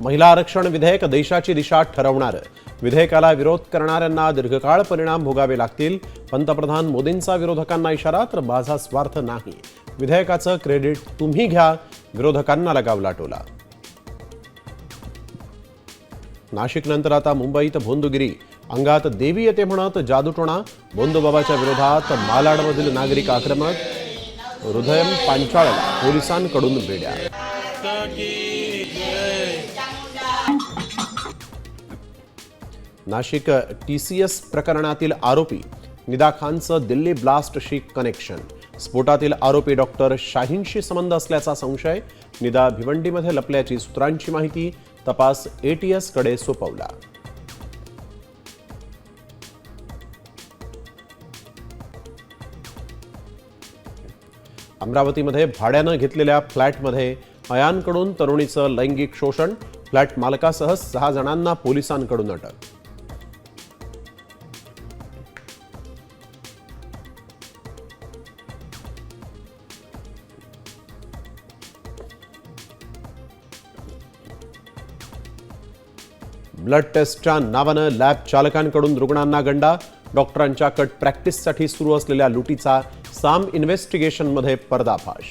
महिला आरक्षण विधेयक देशाची दिशा ठरवणार. विधेयकाला विरोध करणाऱ्यांना दीर्घकाळ परिणाम भोगावे लागतील. पंतप्रधान मोदींचा विरोधकांना इशारा, तर माझा स्वार्थ नाही. विधेयकाचं क्रेडिट तुम्ही घ्या, विरोधकांना लगावला टोला. नाशिकनंतर आता मुंबईत भोंदूगिरी. अंगात देवी येते म्हणत जादूटोणा. भोंदूबाबाच्या विरोधात मालाडमधील नागरिक आक्रमक. हृदयम पांचाळला पोलिसांकडून बेड्या. नाशिक TCS प्रकरणातील आरोपी निदा खानचं दिल्ली ब्लास्टशी कनेक्शन. स्फोटातील आरोपी डॉक्टर शाहीनशी संबंध असल्याचा संशय. निदा भिवंडीमध्ये लपल्याची सूत्रांची माहिती. तपास ATS कडे सोपवला. अमरावतीमध्ये भाड्यानं घेतलेल्या फ्लॅटमध्ये अयानकडून तरुणीचं लैंगिक शोषण. फ्लॅट मालकासह 6 जणांना पोलिसांकडून अटक. ब्लड टेस्टच्या नावानं लॅब चालकांकडून रुग्णांना गंडा. डॉक्टरांच्या कट प्रॅक्टिससाठी सुरू असलेल्या लुटीचा साम इन्व्हेस्टिगेशनमध्ये पर्दाफाश.